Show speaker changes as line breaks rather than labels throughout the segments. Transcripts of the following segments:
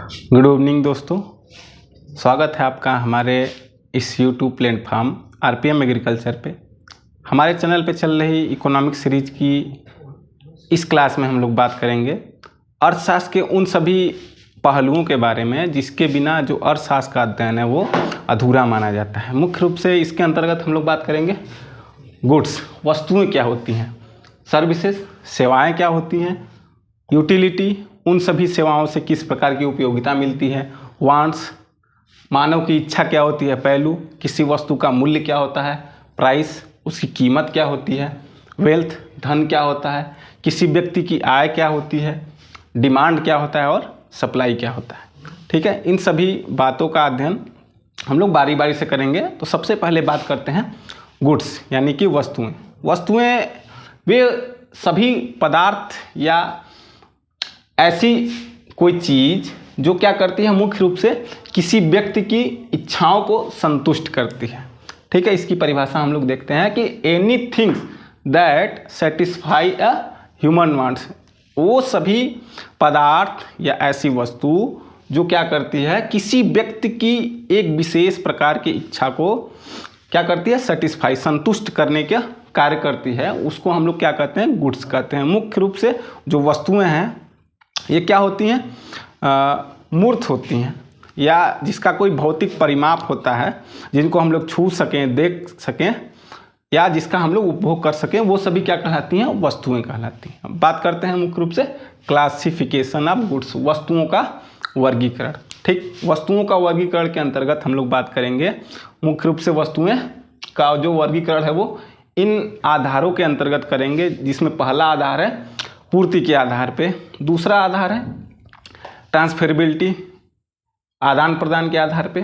Good evening दोस्तों, स्वागत है आपका हमारे इस यूट्यूब प्लेटफॉर्म आरपीएम एग्रीकल्चर पे। हमारे चैनल पे चल रही इकोनॉमिक सीरीज की इस क्लास में हम लोग बात करेंगे अर्थशास्त्र के उन सभी पहलुओं के बारे में जिसके बिना जो अर्थशास्त्र का अध्ययन है वो अधूरा माना जाता है। मुख्य रूप से इसके अंतर्गत हम लोग बात करेंगे गुड्स, वस्तुएँ क्या होती हैं, सर्विसेज, सेवाएँ क्या होती हैं, यूटिलिटी, उन सभी सेवाओं से किस प्रकार की उपयोगिता मिलती है, वांट्स, मानव की इच्छा क्या होती है, पहलू, किसी वस्तु का मूल्य क्या होता है, प्राइस, उसकी कीमत क्या होती है, वेल्थ, धन क्या होता है, किसी व्यक्ति की आय क्या होती है, डिमांड क्या होता है और सप्लाई क्या होता है। ठीक है, इन सभी बातों का अध्ययन हम लोग बारी बारी से करेंगे। तो सबसे पहले बात करते हैं गुड्स यानी कि वस्तुएं। वस्तुएं वे सभी पदार्थ या ऐसी कोई चीज़ जो क्या करती है, मुख्य रूप से किसी व्यक्ति की इच्छाओं को संतुष्ट करती है। ठीक है, इसकी परिभाषा हम लोग देखते हैं कि any things that satisfy a human wants, वो सभी पदार्थ या ऐसी वस्तु जो क्या करती है, किसी व्यक्ति की एक विशेष प्रकार की इच्छा को क्या करती है, सेटिस्फाई, संतुष्ट करने का कार्य करती है, उसको हम लोग क्या कहते हैं, गुड्स कहते हैं। मुख्य रूप से जो वस्तुएं हैं ये क्या होती हैं, मूर्त होती हैं या जिसका कोई भौतिक परिमाप होता है, जिनको हम लोग छू सकें, देख सकें या जिसका हम लोग उपभोग कर सकें, वो सभी क्या कहलाती हैं, वस्तुएं कहलाती हैं। अब बात करते हैं मुख्य रूप से क्लासिफिकेशन ऑफ गुड्स, वस्तुओं का वर्गीकरण। ठीक, वस्तुओं का वर्गीकरण के अंतर्गत हम लोग बात करेंगे मुख्य रूप से वस्तुएं का जो वर्गीकरण है वो इन आधारों के अंतर्गत करेंगे, जिसमें पहला आधार है पूर्ति के आधार पे, दूसरा आधार है ट्रांसफेरेबिलिटी, आदान प्रदान के आधार पे,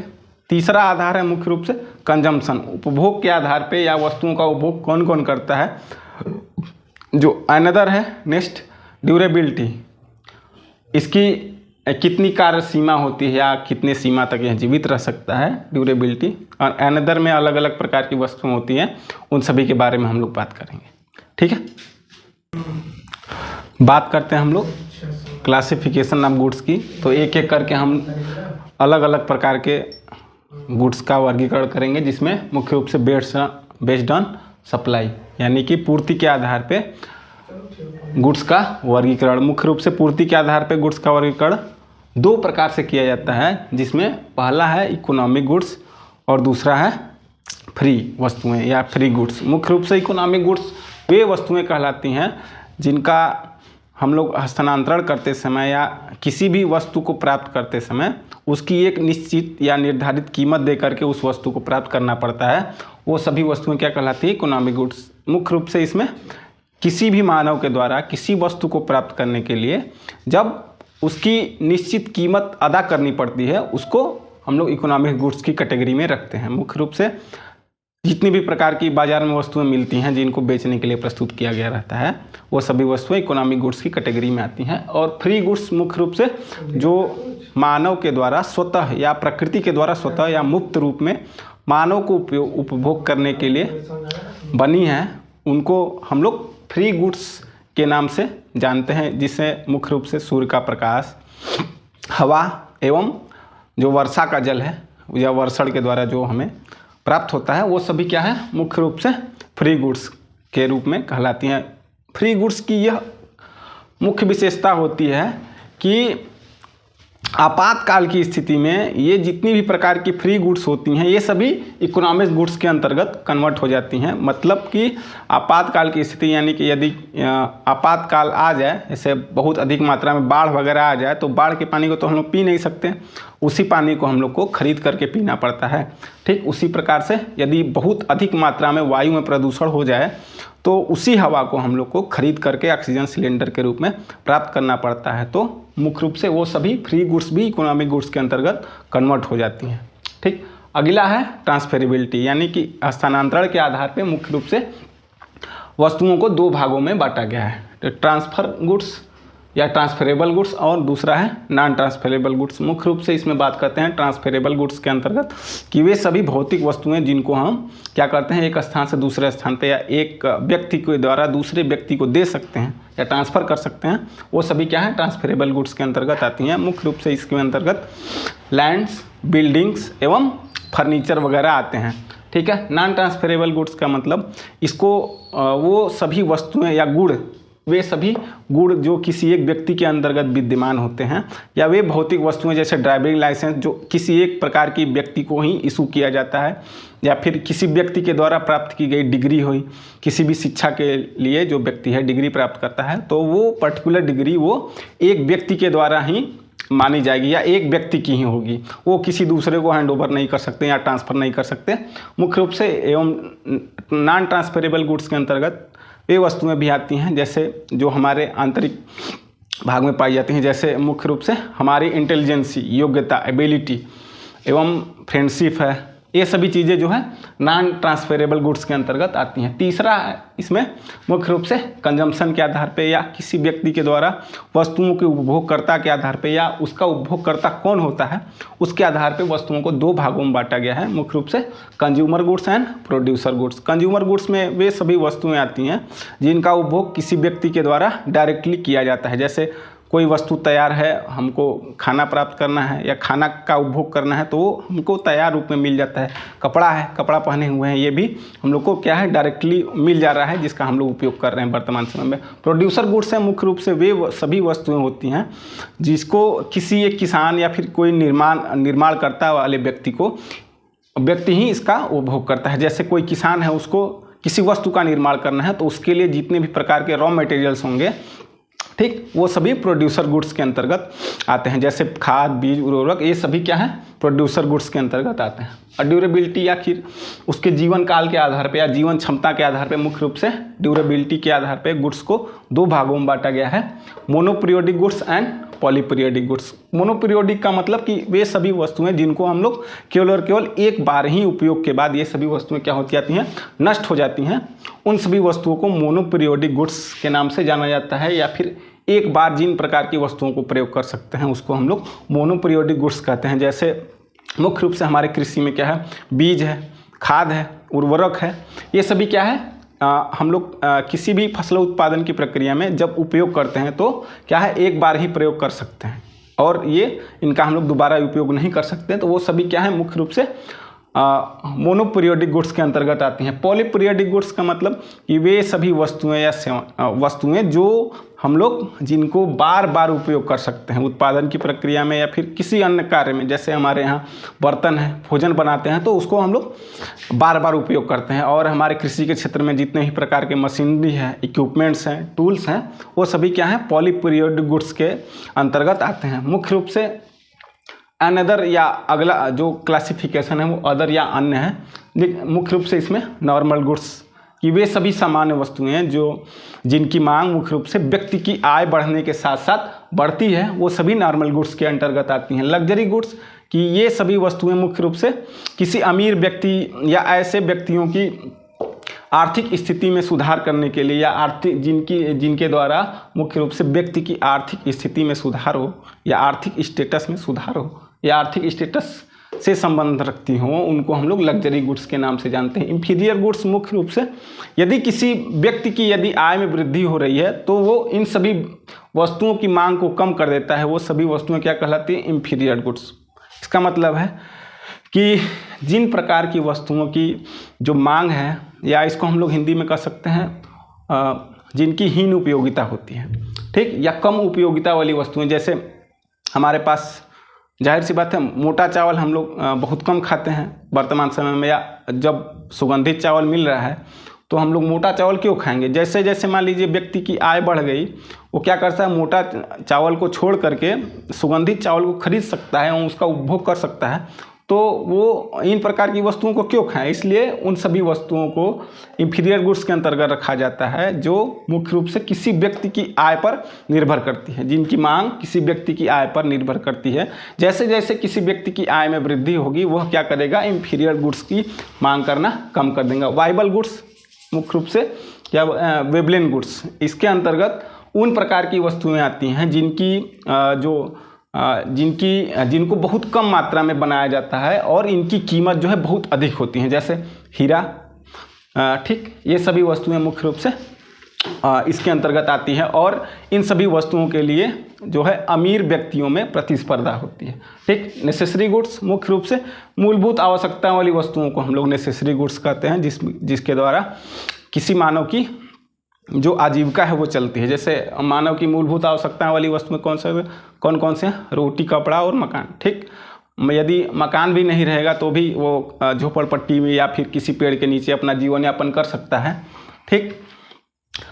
तीसरा आधार है मुख्य रूप से कंजम्पशन, उपभोग के आधार पे या वस्तुओं का उपभोग कौन कौन करता है, जो अनदर है नेक्स्ट ड्यूरेबिलिटी, इसकी कितनी कार्य सीमा होती है या कितने सीमा तक यह जीवित रह सकता है, ड्यूरेबिलिटी, और अनदर में अलग अलग प्रकार की वस्तुएं होती हैं, उन सभी के बारे में हम लोग बात करेंगे। ठीक है, बात करते हैं हम लोग क्लासिफिकेशन ऑफ गुड्स की। तो एक एक करके हम अलग अलग प्रकार के गुड्स का वर्गीकरण करेंगे, जिसमें मुख्य रूप से बेस्ड ऑन सप्लाई यानी कि पूर्ति के आधार पे गुड्स का वर्गीकरण। मुख्य रूप से पूर्ति के आधार पे गुड्स का वर्गीकरण दो प्रकार से किया जाता है, जिसमें पहला है इकोनॉमिक गुड्स और दूसरा है फ्री वस्तुएं या फ्री गुड्स। मुख्य रूप से इकोनॉमिक गुड्स वे वस्तुएं कहलाती हैं जिनका हम लोग हस्तांतरण करते समय या किसी भी वस्तु को प्राप्त करते समय उसकी एक निश्चित या निर्धारित कीमत दे करके उस वस्तु को प्राप्त करना पड़ता है, वो सभी वस्तुएं क्या कहलाती है, इकोनॉमिक गुड्स। मुख्य रूप से इसमें किसी भी मानव के द्वारा किसी वस्तु को प्राप्त करने के लिए जब उसकी निश्चित कीमत अदा करनी पड़ती है, उसको हम लोग इकोनॉमिक गुड्स की कैटेगरी में रखते हैं। मुख्य रूप से जितनी भी प्रकार की बाजार में वस्तुएं मिलती हैं जिनको बेचने के लिए प्रस्तुत किया गया रहता है, वो सभी वस्तुएं इकोनॉमिक गुड्स की कैटेगरी में आती हैं। और फ्री गुड्स मुख्य रूप से जो मानव के द्वारा स्वतः या प्रकृति के द्वारा स्वतः या मुक्त रूप में मानव को उपभोग करने के लिए बनी हैं, उनको हम लोग फ्री गुड्स के नाम से जानते हैं, जिससे मुख्य रूप से सूर्य का प्रकाश, हवा एवं जो वर्षा का जल है या वर्षण के द्वारा जो हमें प्राप्त होता है, वो सभी क्या है, मुख्य रूप से फ्री गुड्स के रूप में कहलाती हैं। फ्री गुड्स की यह मुख्य विशेषता होती है कि आपातकाल की स्थिति में ये जितनी भी प्रकार की फ्री गुड्स होती हैं ये सभी इकोनॉमिक गुड्स के अंतर्गत कन्वर्ट हो जाती हैं। मतलब कि आपातकाल की स्थिति यानी कि यदि आपातकाल आ जाए, जैसे बहुत अधिक मात्रा में बाढ़ वगैरह आ जाए, तो बाढ़ के पानी को तो हम लोग पी नहीं सकते, उसी पानी को हम लोग को खरीद करके पीना पड़ता है। ठीक उसी प्रकार से यदि बहुत अधिक मात्रा में वायु में प्रदूषण हो जाए तो उसी हवा को हम लोग को खरीद करके ऑक्सीजन सिलेंडर के रूप में प्राप्त करना पड़ता है। तो मुख्य रूप से वो सभी फ्री गुड्स भी इकोनॉमिक गुड्स के अंतर्गत कन्वर्ट हो जाती हैं। ठीक, अगला है ट्रांसफेरेबिलिटी यानी कि हस्तांतरण के आधार पे मुख्य रूप से वस्तुओं को दो भागों में बांटा गया है। तो ट्रांसफर गुड्स या ट्रांसफरेबल गुड्स, और दूसरा है नॉन ट्रांसफरेबल गुड्स। मुख्य रूप से इसमें बात करते हैं ट्रांसफरेबल गुड्स के अंतर्गत कि वे सभी भौतिक वस्तुएं जिनको हम क्या करते हैं, एक स्थान से दूसरे स्थान पे या एक व्यक्ति के द्वारा दूसरे व्यक्ति को दे सकते हैं या ट्रांसफ़र कर सकते हैं, वो सभी क्या है, ट्रांसफरेबल गुड्स के अंतर्गत आती हैं। मुख्य रूप से इसके अंतर्गत लैंड्स, बिल्डिंग्स एवं फर्नीचर वगैरह आते हैं। ठीक है। नॉन ट्रांसफरेबल गुड्स का मतलब इसको वो सभी वस्तुएं या गुण, वे सभी गुण जो किसी एक व्यक्ति के अंतर्गत विद्यमान होते हैं, या वे भौतिक वस्तुएं जैसे ड्राइविंग लाइसेंस जो किसी एक प्रकार की व्यक्ति को ही इशू किया जाता है, या फिर किसी व्यक्ति के द्वारा प्राप्त की गई डिग्री हुई, किसी भी शिक्षा के लिए जो व्यक्ति है डिग्री प्राप्त करता है, तो वो पर्टिकुलर डिग्री वो एक व्यक्ति के द्वारा ही मानी जाएगी या एक व्यक्ति की ही होगी, वो किसी दूसरे को हैंड ओवर नहीं कर सकते या ट्रांसफ़र नहीं कर सकते। मुख्य रूप से एवं नॉन ट्रांसफरेबल गुड्स के अंतर्गत वे वस्तुएं भी आती हैं जैसे जो हमारे आंतरिक भाग में पाई जाती हैं, जैसे मुख्य रूप से हमारी इंटेलिजेंसी, योग्यता, एबिलिटी एवं फ्रेंडशिप है, ये सभी चीज़ें जो है नॉन ट्रांसफरेबल गुड्स के अंतर्गत आती हैं। तीसरा है इसमें मुख्य रूप से कंजम्पशन के आधार पे या किसी व्यक्ति के द्वारा वस्तुओं के उपभोगकर्ता के आधार पे या उसका उपभोगकर्ता कौन होता है उसके आधार पे वस्तुओं को दो भागों में बांटा गया है, मुख्य रूप से consumer goods and producer goods. Consumer goods में वे सभी वस्तुएँ आती हैं जिनका उपभोग किसी व्यक्ति के द्वारा डायरेक्टली किया जाता है, जैसे कोई वस्तु तैयार है, हमको खाना प्राप्त करना है या खाना का उपभोग करना है तो वो हमको तैयार रूप में मिल जाता है। कपड़ा है, कपड़ा पहने हुए हैं, ये भी हम लोग को क्या है, डायरेक्टली मिल जा रहा है जिसका हम लोग उपयोग कर रहे हैं वर्तमान समय में। प्रोड्यूसर गुड्स हैं, मुख्य रूप से वे सभी वस्तुएं होती हैं जिसको किसी एक किसान या फिर कोई निर्माणकर्ता वाले व्यक्ति ही इसका उपभोग करता है। जैसे कोई किसान है, उसको किसी वस्तु का निर्माण करना है तो उसके लिए जितने भी प्रकार के रॉ मटेरियल्स होंगे, ठीक, वो सभी प्रोड्यूसर गुड्स के अंतर्गत आते हैं। जैसे खाद, बीज, उर्वरक, ये सभी क्या है, प्रोड्यूसर गुड्स के अंतर्गत आते हैं। और ड्यूरेबिलिटी या फिर उसके जीवन काल के आधार पे या जीवन क्षमता के आधार पे, मुख्य रूप से ड्यूरेबिलिटी के आधार पे गुड्स को दो भागों में बांटा गया है, मोनोपीरियोडिक गुड्स एंड पॉलीपीरियोडिक गुड्स। मोनोपीरियोडिक का मतलब कि वे सभी वस्तुएं जिनको हम लोग केवल और केवल एक बार ही उपयोग के बाद ये सभी वस्तुएं क्या होती जाती हैं, नष्ट हो जाती हैं, उन सभी वस्तुओं को मोनोपीरियोडिक गुड्स के नाम से जाना जाता है। या फिर एक बार जिन प्रकार की वस्तुओं को प्रयोग कर सकते हैं उसको हम लोग मोनोपीरियोडिक गुड्स कहते हैं। जैसे मुख्य रूप से हमारे कृषि में क्या है, बीज है, खाद है, उर्वरक है, ये सभी क्या है, हम लोग किसी भी फसल उत्पादन की प्रक्रिया में जब उपयोग करते हैं तो क्या है, एक बार ही प्रयोग कर सकते हैं और ये इनका हम लोग दोबारा उपयोग नहीं कर सकते। तो वो सभी क्या है, मुख्य रूप से मोनोपीरियोडिक गुड्स के अंतर्गत आती हैं। पॉलीपीरियोडिक गुड्स का मतलब कि वे सभी वस्तुएं या वस्तुएं जो हम लोग जिनको बार बार उपयोग कर सकते हैं उत्पादन की प्रक्रिया में या फिर किसी अन्य कार्य में। जैसे हमारे यहाँ बर्तन है, भोजन बनाते हैं तो उसको हम लोग बार बार उपयोग करते हैं। और हमारे कृषि के क्षेत्र में जितने भी प्रकार के मशीनरी है, इक्विपमेंट्स हैं, टूल्स हैं, वो सभी क्या हैं, पॉलीपीरियोडिक गुड्स के अंतर्गत आते हैं। मुख्य रूप से अनदर या अगला जो क्लासिफिकेशन है वो अदर या अन्य है। मुख्य रूप से इसमें नॉर्मल गुड्स कि वे सभी सामान्य वस्तुएं हैं जिनकी मांग मुख्य रूप से व्यक्ति की आय बढ़ने के साथ साथ बढ़ती है, वो सभी नॉर्मल गुड्स के अंतर्गत आती हैं। लग्जरी गुड्स कि ये सभी वस्तुएं मुख्य रूप से किसी अमीर व्यक्ति या ऐसे व्यक्तियों की आर्थिक स्थिति में सुधार करने के लिए या आर्थिक जिनके द्वारा मुख्य रूप से व्यक्ति की आर्थिक स्थिति में सुधार हो या आर्थिक स्टेटस में सुधार हो या आर्थिक स्टेटस से संबंध रखती हों, उनको हम लोग लग्जरी गुड्स के नाम से जानते हैं। इंफीरियर गुड्स मुख्य रूप से यदि किसी व्यक्ति की यदि आय में वृद्धि हो रही है तो वो इन सभी वस्तुओं की मांग को कम कर देता है, वो सभी वस्तुएं क्या कहलाती हैं, इंफीरियर गुड्स। इसका मतलब है कि जिन प्रकार की वस्तुओं की जो मांग है या इसको हम लोग हिंदी में कह सकते हैं जिनकी हीन उपयोगिता होती है, ठीक, या कम उपयोगिता वाली वस्तुएं। जैसे हमारे पास जाहिर सी बात है मोटा चावल हम लोग बहुत कम खाते हैं वर्तमान समय में, या जब सुगंधित चावल मिल रहा है तो हम लोग मोटा चावल क्यों खाएंगे। जैसे जैसे मान लीजिए व्यक्ति की आय बढ़ गई, वो क्या करता है, मोटा चावल को छोड़ करके सुगंधित चावल को खरीद सकता है और उसका उपभोग कर सकता है, तो वो इन प्रकार की वस्तुओं को क्यों खाएं। इसलिए उन सभी वस्तुओं को इंफीरियर गुड्स के अंतर्गत रखा जाता है जो मुख्य रूप से किसी व्यक्ति की आय पर निर्भर करती है, जिनकी मांग किसी व्यक्ति की आय पर निर्भर करती है। जैसे जैसे किसी व्यक्ति की आय में वृद्धि होगी वह क्या करेगा, इंफीरियर गुड्स की मांग करना कम कर देगा। वाइबल गुड्स मुख्य रूप से या वेबलेन गुड्स, इसके अंतर्गत उन प्रकार की वस्तुएं आती हैं जिनको बहुत कम मात्रा में बनाया जाता है और इनकी कीमत जो है बहुत अधिक होती है, जैसे हीरा, ठीक, ये सभी वस्तुएं मुख्य रूप से इसके अंतर्गत आती है और इन सभी वस्तुओं के लिए जो है अमीर व्यक्तियों में प्रतिस्पर्धा होती है, ठीक। नेसेसरी गुड्स मुख्य रूप से मूलभूत आवश्यकताओं वाली वस्तुओं को हम लोग नेसेसरी गुड्स कहते हैं, जिसके द्वारा किसी मानव की जो आजीविका है वो चलती है। जैसे मानव की मूलभूत आवश्यकताओं वाली वस्तुएं कौन कौन से हैं? रोटी, कपड़ा और मकान, ठीक। यदि मकान भी नहीं रहेगा तो भी वो झोपड़पट्टी में या फिर किसी पेड़ के नीचे अपना जीवन यापन कर सकता है, ठीक।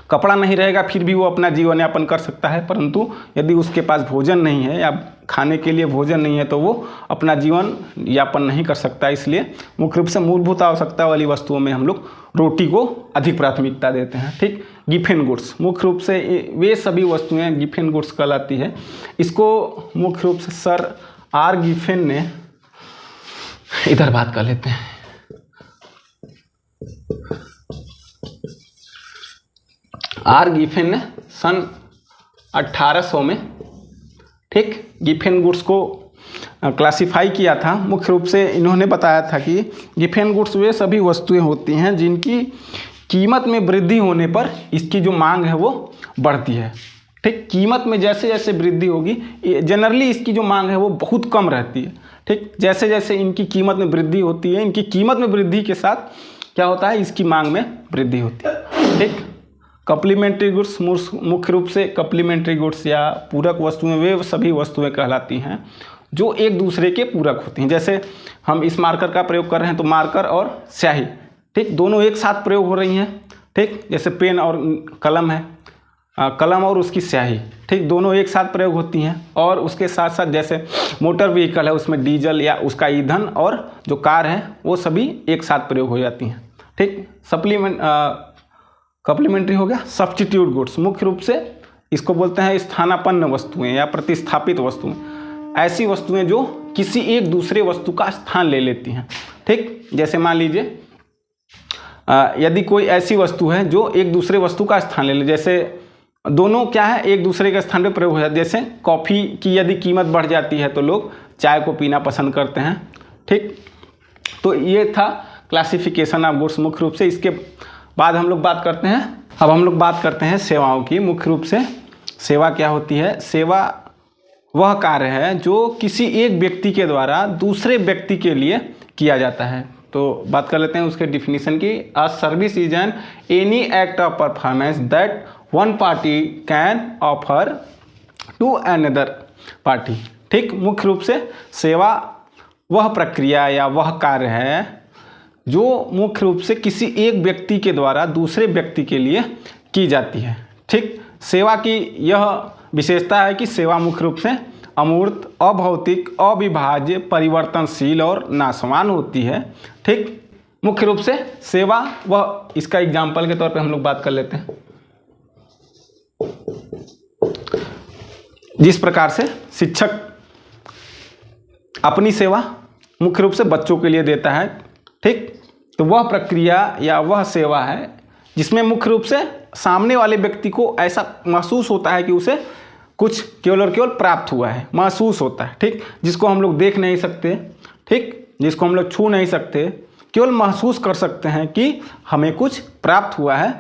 कपड़ा नहीं रहेगा फिर भी वो अपना जीवन यापन कर सकता है, परंतु यदि उसके पास भोजन नहीं है या खाने के लिए भोजन नहीं है तो वो अपना जीवन यापन नहीं कर सकता। इसलिए मुख्य रूप से मूलभूत आवश्यकता वाली वस्तुओं में हम लोग रोटी को अधिक प्राथमिकता देते हैं, ठीक। गिफिन गुड्स मुख्य रूप से वे सभी वस्तुएं गिफिन गुड्स कहलाती है। इसको मुख्य रूप से सर आर गिफिन ने, इधर बात कर लेते हैं, आर गिफिन ने सन 1800 में, ठीक, गिफिन गुड्स को क्लासिफाई किया था। मुख्य रूप से इन्होंने बताया था कि गिफिन गुड्स वे सभी वस्तुएं होती हैं जिनकी कीमत में वृद्धि होने पर इसकी जो मांग है वो बढ़ती है, ठीक। कीमत में जैसे जैसे वृद्धि होगी, जनरली इसकी जो मांग है वो बहुत कम रहती है, ठीक। जैसे जैसे इनकी कीमत में वृद्धि होती है, इनकी कीमत में वृद्धि के साथ क्या होता है, इसकी मांग में वृद्धि होती है, ठीक। कम्प्लीमेंट्री गुड्स मुख्य रूप से कम्प्लीमेंट्री गुड्स या पूरक वस्तुएं वे सभी वस्तुएं कहलाती हैं जो एक दूसरे के पूरक होती हैं। जैसे हम इस मार्कर का प्रयोग कर रहे हैं तो मार्कर और स्याही, ठीक, दोनों एक साथ प्रयोग हो रही हैं, ठीक। जैसे पेन और कलम है, कलम और उसकी स्याही, ठीक, दोनों एक साथ प्रयोग होती हैं। और उसके साथ साथ जैसे मोटर व्हीकल है, उसमें डीजल या उसका ईंधन और जो कार है वो सभी एक साथ प्रयोग हो जाती हैं, ठीक। कम्प्लीमेंट्री हो गया। सब्स्टिट्यूट गुड्स मुख्य रूप से इसको बोलते हैं स्थानापन्न वस्तुएं या प्रतिस्थापित वस्तुएं, ऐसी वस्तुएं जो किसी एक दूसरे वस्तु का स्थान ले लेती हैं, ठीक। जैसे मान लीजिए यदि कोई ऐसी वस्तु है जो एक दूसरे वस्तु का स्थान ले ले, जैसे दोनों क्या है एक दूसरे के स्थान पर प्रयोग हो जाता है। जैसे कॉफ़ी की यदि कीमत बढ़ जाती है तो लोग चाय को पीना पसंद करते हैं, ठीक। तो ये था क्लासिफिकेशन ऑफ गुड्स मुख्य रूप से। इसके बाद हम लोग बात करते हैं, अब हम लोग बात करते हैं सेवाओं की। मुख्य रूप से सेवा क्या होती है? सेवा वह कार्य है जो किसी एक व्यक्ति के द्वारा दूसरे व्यक्ति के लिए किया जाता है। तो बात कर लेते हैं उसके डिफिनीशन की। A service is an any act of performance that one party can offer to another party, ठीक। मुख्य रूप से सेवा वह प्रक्रिया या वह कार्य है जो मुख्य रूप से किसी एक व्यक्ति के द्वारा दूसरे व्यक्ति के लिए की जाती है, ठीक। सेवा की यह विशेषता है कि सेवा मुख्य रूप से अमूर्त, अभौतिक, अविभाज्य, परिवर्तनशील और नाशवान होती है, ठीक। मुख्य रूप से सेवा वह, इसका एग्जाम्पल के तौर पे हम लोग बात कर लेते हैं। जिस प्रकार से शिक्षक अपनी सेवा मुख्य रूप से बच्चों के लिए देता है, ठीक, तो वह प्रक्रिया या वह सेवा है जिसमें मुख्य रूप से सामने वाले व्यक्ति को ऐसा महसूस होता है कि उसे कुछ केवल और केवल प्राप्त हुआ है, महसूस होता है, ठीक। जिसको हम लोग देख नहीं सकते, ठीक, जिसको हम लोग छू नहीं सकते, केवल महसूस कर सकते हैं कि हमें कुछ प्राप्त हुआ है।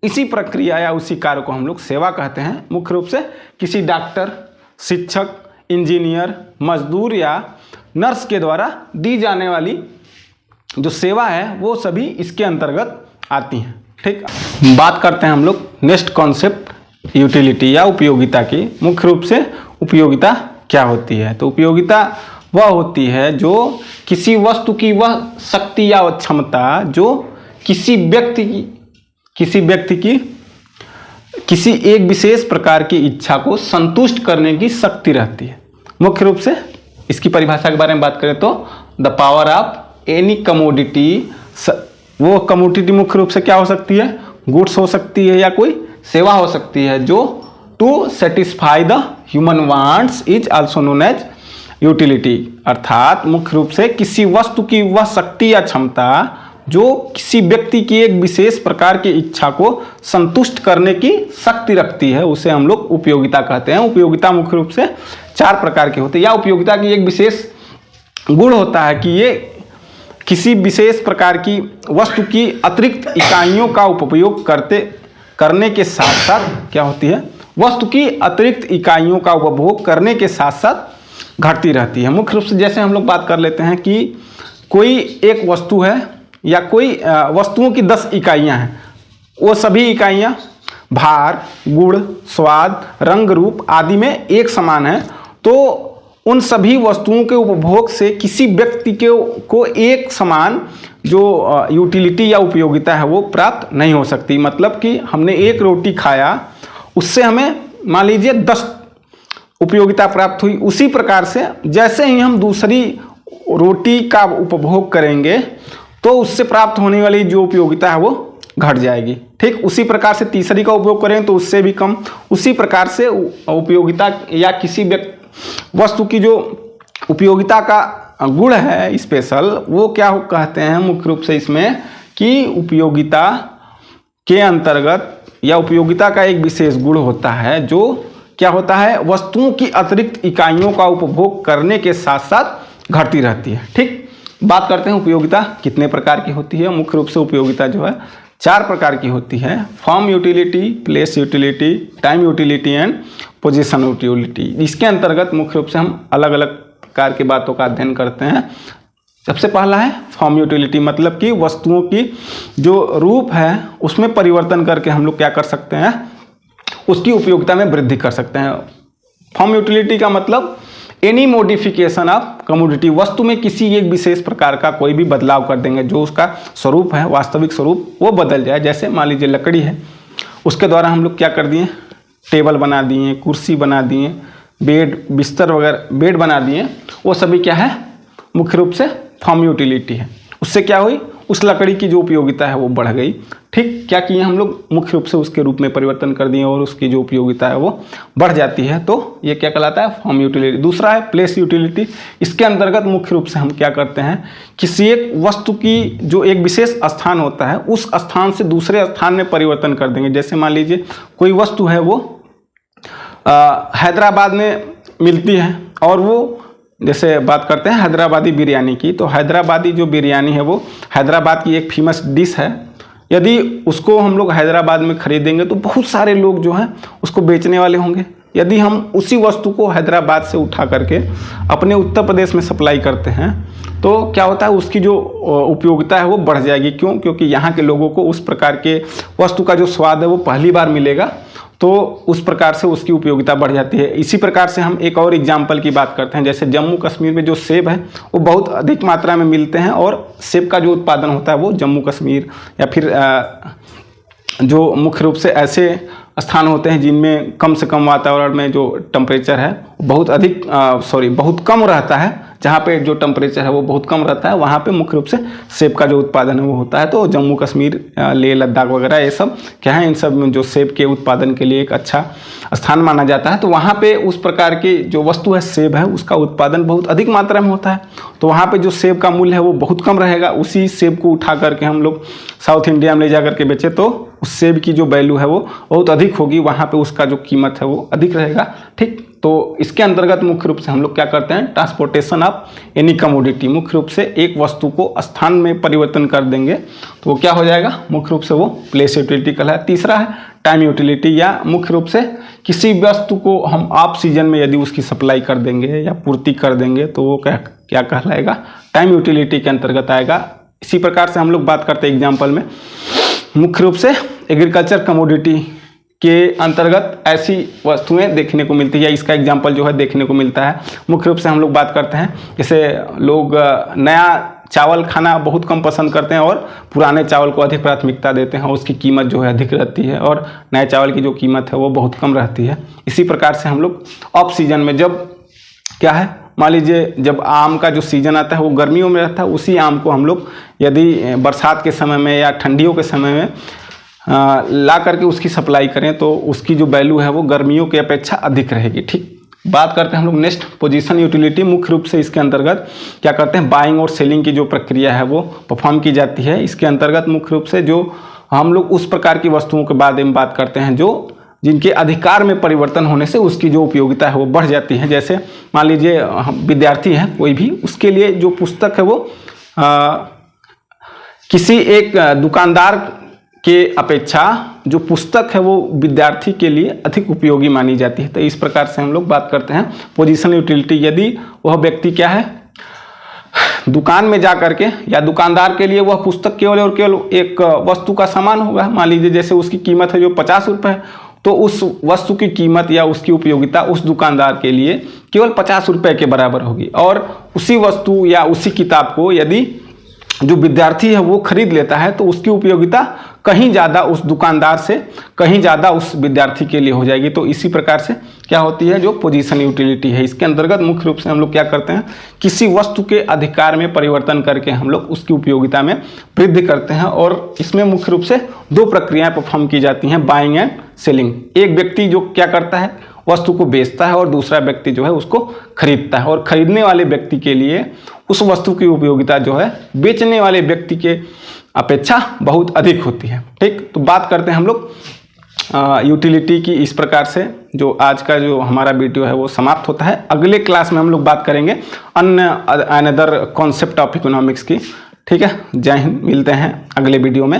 इसी प्रक्रिया या उसी कार्य को हम लोग सेवा कहते हैं। मुख्य रूप से किसी डॉक्टर, शिक्षक, इंजीनियर, मजदूर या नर्स के द्वारा दी जाने वाली जो सेवा है वो सभी इसके अंतर्गत आती हैं, ठीक। बात करते हैं हम लोग नेक्स्ट कॉन्सेप्ट यूटिलिटी या उपयोगिता की। मुख्य रूप से उपयोगिता क्या होती है? तो उपयोगिता वह होती है जो किसी वस्तु की वह शक्ति या क्षमता जो किसी व्यक्ति की किसी एक विशेष प्रकार की इच्छा को संतुष्ट करने की शक्ति रहती है। मुख्य रूप से इसकी परिभाषा के बारे में बात करें तो the power of any commodity, वो कमोडिटी मुख्य रूप से क्या हो सकती है? गुड्स हो सकती है या कोई सेवा हो सकती है जो to satisfy the human wants is also known as utility. अर्थात मुख्य रूप से किसी वस्तु की वह शक्ति या क्षमता जो किसी व्यक्ति की एक विशेष प्रकार की इच्छा को संतुष्ट करने की शक्ति रखती है, उसे हम लोग उपयोगिता कहते हैं। उपयोगिता मुख्य रूप से 4 प्रकार की होती है, या उपयोगिता की एक विशेष गुण होता है कि ये किसी विशेष प्रकार की वस्तु की अतिरिक्त इकाइयों का उपयोग करने के साथ साथ क्या होती है, वस्तु की अतिरिक्त इकाइयों का उपभोग करने के साथ साथ घटती रहती है। मुख्य रूप से जैसे हम लोग बात कर लेते हैं कि कोई एक वस्तु है या कोई वस्तुओं की 10 इकाइयाँ हैं, वो सभी इकाइयाँ भार, गुण, स्वाद, रंग, रूप आदि में एक समान है, तो उन सभी वस्तुओं के उपभोग से किसी व्यक्ति को एक समान जो यूटिलिटी या उपयोगिता है वो प्राप्त नहीं हो सकती। मतलब कि हमने एक रोटी खाया, उससे हमें मान लीजिए 10 उपयोगिता प्राप्त हुई। उसी प्रकार से जैसे ही हम दूसरी रोटी का उपभोग करेंगे तो उससे प्राप्त होने वाली जो उपयोगिता है वो घट जाएगी। ठीक उसी प्रकार से तीसरी का उपयोग करें तो उससे भी कम। उसी प्रकार से उपयोगिता या किसी वस्तु की जो उपयोगिता का गुण है स्पेशल, वो क्या कहते हैं मुख्य रूप से इसमें कि उपयोगिता के अंतर्गत या उपयोगिता का एक विशेष गुण होता है जो क्या होता है, वस्तुओं की अतिरिक्त इकाइयों का उपभोग करने के साथ साथ घटती रहती है। ठीक, बात करते हैं उपयोगिता कितने प्रकार की होती है। मुख्य रूप से उपयोगिता जो है 4 प्रकार की होती है, form utility, place utility, time utility and position utility. इसके अंतर्गत मुख्य रूप से हम अलग अलग प्रकार की बातों का अध्ययन करते हैं। सबसे पहला है फॉर्म यूटिलिटी, मतलब कि वस्तुओं की जो रूप है उसमें परिवर्तन करके हम लोग क्या कर सकते हैं, उसकी उपयोगिता में वृद्धि कर सकते हैं। फॉर्म यूटिलिटी का मतलब एनी मॉडिफिकेशन ऑफ कमोडिटी, वस्तु में किसी एक विशेष प्रकार का कोई भी बदलाव कर देंगे, जो उसका स्वरूप है, वास्तविक स्वरूप वो बदल जाए। जैसे मान लीजिए लकड़ी है, उसके द्वारा हम लोग क्या कर दिए, टेबल बना दिए, कुर्सी बना दिए, बेड, बिस्तर वगैरह, बेड बना दिए, वो सभी क्या है, मुख्य रूप से फॉर्म यूटिलिटी है। उससे क्या हुई, उस लकड़ी की जो उपयोगिता है वो बढ़ गई। ठीक, क्या किए हम लोग, मुख्य रूप से उसके रूप में परिवर्तन कर दिए और उसकी जो उपयोगिता है वो बढ़ जाती है, तो ये क्या कहलाता है, फॉर्म यूटिलिटी। दूसरा है प्लेस यूटिलिटी। इसके अंतर्गत मुख्य रूप से हम क्या करते हैं, किसी एक वस्तु की जो एक विशेष स्थान होता है उस स्थान से दूसरे स्थान में परिवर्तन कर देंगे। जैसे मान लीजिए कोई वस्तु है वो हैदराबाद में मिलती है, और वो जैसे बात करते हैं हैदराबादी बिरयानी की, तो हैदराबादी जो बिरयानी है वो हैदराबाद की एक फेमस डिश है। यदि उसको हम लोग हैदराबाद में खरीदेंगे तो बहुत सारे लोग जो हैं उसको बेचने वाले होंगे। यदि हम उसी वस्तु को हैदराबाद से उठा करके अपने उत्तर प्रदेश में सप्लाई करते हैं तो क्या होता है, उसकी जो उपयोगिता है वो बढ़ जाएगी। क्यों? क्योंकि यहाँ के लोगों को उस प्रकार के वस्तु का जो स्वाद है वो पहली बार मिलेगा, तो उस प्रकार से उसकी उपयोगिता बढ़ जाती है। इसी प्रकार से हम एक और एग्जाम्पल की बात करते हैं। जैसे जम्मू कश्मीर में जो सेब है वो बहुत अधिक मात्रा में मिलते हैं, और सेब का जो उत्पादन होता है वो जम्मू कश्मीर या फिर जो मुख्य रूप से ऐसे स्थान होते हैं जिनमें कम से कम वातावरण में जो टेम्परेचर है बहुत कम रहता है, जहाँ पे जो टेम्परेचर है वो बहुत कम रहता है, वहाँ पे मुख्य रूप से सेब का जो उत्पादन है वो होता है। तो जम्मू कश्मीर, लेह लद्दाख वगैरह ये सब क्या है, इन सब में जो सेब के उत्पादन के लिए एक अच्छा स्थान माना जाता है। तो वहाँ पे उस प्रकार की जो वस्तु है सेब है, उसका उत्पादन बहुत अधिक मात्रा में होता है, तो वहाँ पे जो सेब का मूल्य है वो बहुत कम रहेगा। उसी सेब को उठा करके हम लोग साउथ इंडिया में ले जा करके बेचे तो उस सेब की जो वैल्यू है वो बहुत अधिक होगी, वहाँ पे उसका जो कीमत है वो अधिक रहेगा। ठीक, तो इसके अंतर्गत मुख्य रूप से हम लोग क्या करते हैं, ट्रांसपोर्टेशन ऑफ एनी कमोडिटी, मुख्य रूप से एक वस्तु को स्थान में परिवर्तन कर देंगे तो वो क्या हो जाएगा, मुख्य रूप से वो प्लेस यूटिलिटी कहलाता है। तीसरा है टाइम यूटिलिटी, या मुख्य रूप से किसी वस्तु को हम ऑफ सीजन में यदि उसकी सप्लाई कर देंगे या पूर्ति कर देंगे तो वो क्या कहलाएगा, टाइम यूटिलिटी के अंतर्गत आएगा। इसी प्रकार से हम लोग बात करते हैं एग्जाम्पल में, मुख्य रूप से एग्रीकल्चर कमोडिटी के अंतर्गत ऐसी वस्तुएं देखने को मिलती है, इसका एग्जाम्पल जो है देखने को मिलता है। मुख्य रूप से हम लोग बात करते हैं, जैसे लोग नया चावल खाना बहुत कम पसंद करते हैं और पुराने चावल को अधिक प्राथमिकता देते हैं, उसकी कीमत जो है अधिक रहती है, और नए चावल की जो कीमत है वो बहुत कम रहती है। इसी प्रकार से हम लोग ऑफ सीजन में, जब क्या है, मान लीजिए जब आम का जो सीज़न आता है वो गर्मियों में रहता है, उसी आम को हम लोग यदि बरसात के समय में या ठंडियों के समय में ला करके उसकी सप्लाई करें तो उसकी जो वैल्यू है वो गर्मियों की अपेक्षा अधिक रहेगी। ठीक, बात करते हैं हम लोग नेक्स्ट पोजीशन यूटिलिटी। मुख्य रूप से इसके अंतर्गत क्या करते हैं, बाइंग और सेलिंग की जो प्रक्रिया है वो परफॉर्म की जाती है। इसके अंतर्गत मुख्य रूप से जो हम लोग उस प्रकार की वस्तुओं के बारे में बात करते हैं जो जिनके अधिकार में परिवर्तन होने से उसकी जो उपयोगिता है वो बढ़ जाती है। जैसे मान लीजिए विद्यार्थी है कोई भी, उसके लिए जो पुस्तक है वो किसी एक दुकानदार के अपेक्षा जो पुस्तक है वो विद्यार्थी के लिए अधिक उपयोगी मानी जाती है। तो इस प्रकार से हम लोग बात करते हैं पोजीशन यूटिलिटी। यदि वह व्यक्ति क्या है, दुकान में जा करके या दुकानदार के लिए वह पुस्तक केवल और केवल एक वस्तु का सामान होगा, मान लीजिए जैसे उसकी कीमत है जो 50 रुपये है, तो उस वस्तु की कीमत या उसकी उपयोगिता उस दुकानदार के लिए केवल 50 रुपये के बराबर होगी। और उसी वस्तु या उसी किताब को यदि जो विद्यार्थी है वो खरीद लेता है तो उसकी उपयोगिता कहीं ज़्यादा उस दुकानदार से कहीं ज़्यादा उस विद्यार्थी के लिए हो जाएगी। तो इसी प्रकार से क्या होती है जो पोजीशन यूटिलिटी है, इसके अंतर्गत मुख्य रूप से हम लोग क्या करते हैं, किसी वस्तु के अधिकार में परिवर्तन करके हम लोग उसकी उपयोगिता में वृद्धि करते हैं। और इसमें मुख्य रूप से दो प्रक्रियाएं परफॉर्म की जाती हैं, बाइंग एंड सेलिंग। एक व्यक्ति जो क्या करता है, वस्तु को बेचता है और दूसरा व्यक्ति जो है उसको खरीदता है। और खरीदने वाले व्यक्ति के लिए उस वस्तु की उपयोगिता जो है बेचने वाले व्यक्ति के अपेक्षा बहुत अधिक होती है। ठीक, तो बात करते हैं हम लोग यूटिलिटी की। इस प्रकार से जो आज का जो हमारा वीडियो है वो समाप्त होता है। अगले क्लास में हम लोग बात करेंगे अनदर कॉन्सेप्ट ऑफ इकोनॉमिक्स की। ठीक है, जय हिंद, मिलते हैं अगले वीडियो में।